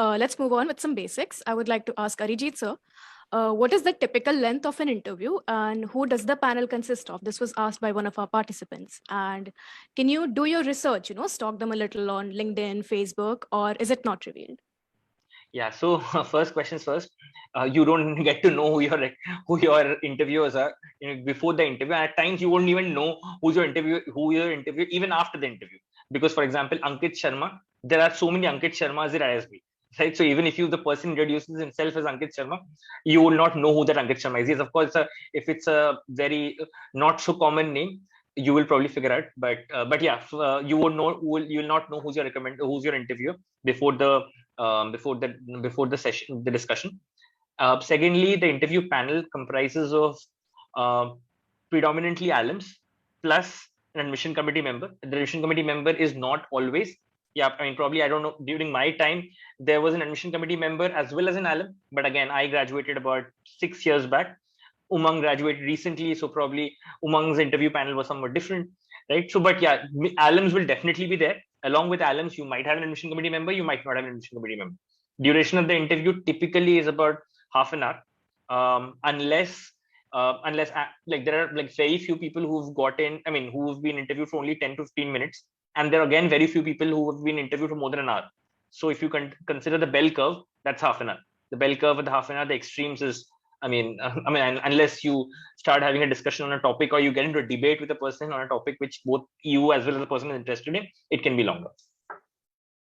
let's move on with some basics. I would like to ask Arijit sir, what is the typical length of an interview and who does the panel consist of? This was asked by one of our participants. And can you do your research, stalk them a little on LinkedIn, Facebook, or is it not revealed? Yeah, so first questions first. You don't get to know who your interviewers are before the interview. At times, you won't even know who your interview even after the interview. Because, for example, Ankit Sharma, there are so many Ankit Sharmas at ISB, right? So even if the person introduces himself as Ankit Sharma, you will not know who that Ankit Sharma is. Yes, of course, if it's a very not so common name, you will probably figure out. But yeah, you will not know who's your interviewer before the before the session, the discussion. Secondly, the interview panel comprises of uh, predominantly alums plus an admission committee member. The admission committee member is not always. Yeah, I mean, probably, I don't know. During my time, there was an admission committee member as well as an alum. But again, I graduated about 6 years back. Umang graduated recently, so probably Umang's interview panel was somewhat different, right? So, but yeah, alums will definitely be there. Along with alums, you might have an admission committee member, you might not have an admission committee member. Duration of the interview typically is about half an hour, unless like there are like very few people who've been interviewed for only 10 to 15 minutes, and there are again very few people who have been interviewed for more than an hour. So if you can consider the bell curve, that's half an hour. The bell curve at the half an hour, the extremes is unless you start having a discussion on a topic or you get into a debate with a person on a topic which both you as well as the person is interested in, it can be longer.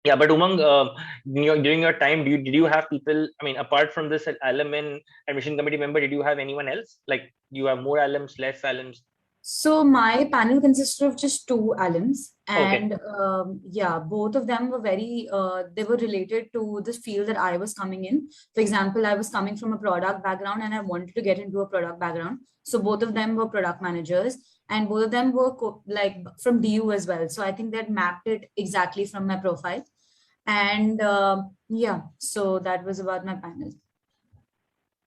Yeah, but Umang, during your time, did you have people? I mean, apart from this alum and admission committee member, did you have anyone else? Like, do you have more alums, less alums? So my panel consisted of just two alums, and Okay. yeah, both of them were they were related to the field that I was coming in. For example, I was coming from a product background and I wanted to get into a product background. So both of them were product managers, and both of them were like from DU as well. So I think that mapped it exactly from my profile. And yeah, so that was about my panel.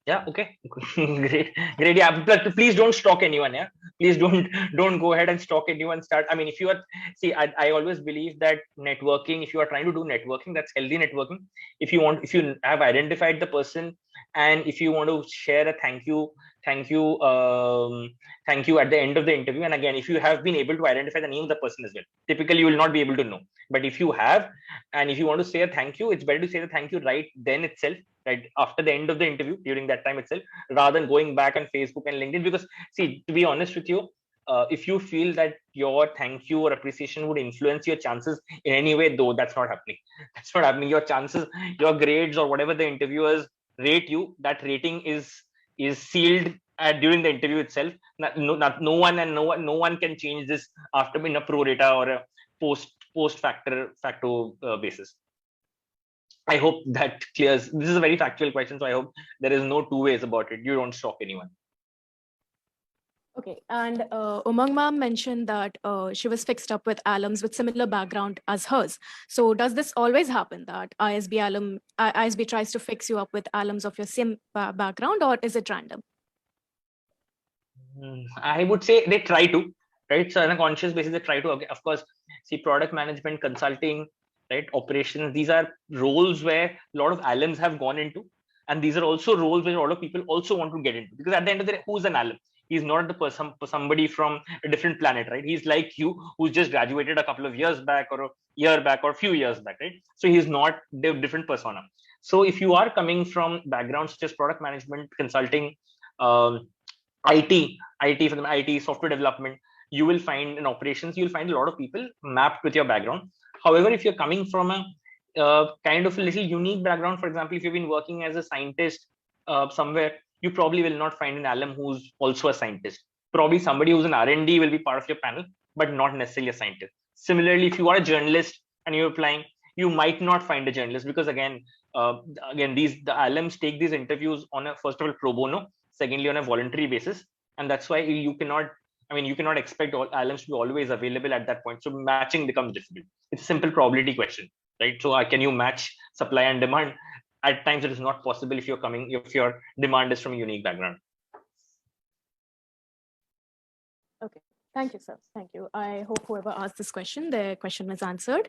Yeah, okay. Great. Great. Yeah, but please don't stalk anyone. Yeah, please don't go ahead and stalk anyone. I mean, if you are, see, I always believe that networking, if you are trying to do networking, that's healthy networking. If you have identified the person, and if you want to share a thank you, thank you, thank you at the end of the interview, and again, if you have been able to identify the name of the person as well, typically you will not be able to know. But if you have, and if you want to say a thank you, it's better to say the thank you right then itself, right after the end of the interview, during that time itself, rather than going back on Facebook and LinkedIn. Because, see, to be honest with you, if you feel that your thank you or appreciation would influence your chances in any way, though, that's not happening. That's not happening. Your chances, your grades, or whatever the interviewers rate you, that rating is sealed during the interview itself. No one can change this after in a pro rata or a post facto basis. I hope that clears. This is a very factual question, so I hope there is no two ways about it. You don't stalk anyone. Okay, and Umang ma'am mentioned that she was fixed up with alums with similar background as hers. So does this always happen that ISB tries to fix you up with alums of your same background, or is it random? I would say they try to, right? So on a conscious basis, they try to. Okay, of course, see, product management, consulting, right, operations. These are roles where a lot of alums have gone into, and these are also roles where a lot of people also want to get into. Because at the end of the day, who's an alum? He's not the person, somebody from a different planet, right? He's like you, who's just graduated a couple of years back, or a year back, or a few years back, right? So he's not the different persona. So if you are coming from backgrounds such as product management, consulting, IT for the IT software development, you will find in operations, you'll find a lot of people mapped with your background. However, if you're coming from a kind of a little unique background, for example, if you've been working as a scientist somewhere, you probably will not find an alum who's also a scientist. Probably somebody who's an R&D will be part of your panel, but not necessarily a scientist. Similarly, if you are a journalist and you're applying, you might not find a journalist, because again, the alums take these interviews on a, first of all, pro bono, secondly on a voluntary basis, and that's why you cannot expect all alums to be always available at that point. So matching becomes difficult. It's a simple probability question, right? So can you match supply and demand? At times it is not possible if your demand is from a unique background. Okay, thank you, sir. Thank you. I hope whoever asked this question, their question was answered.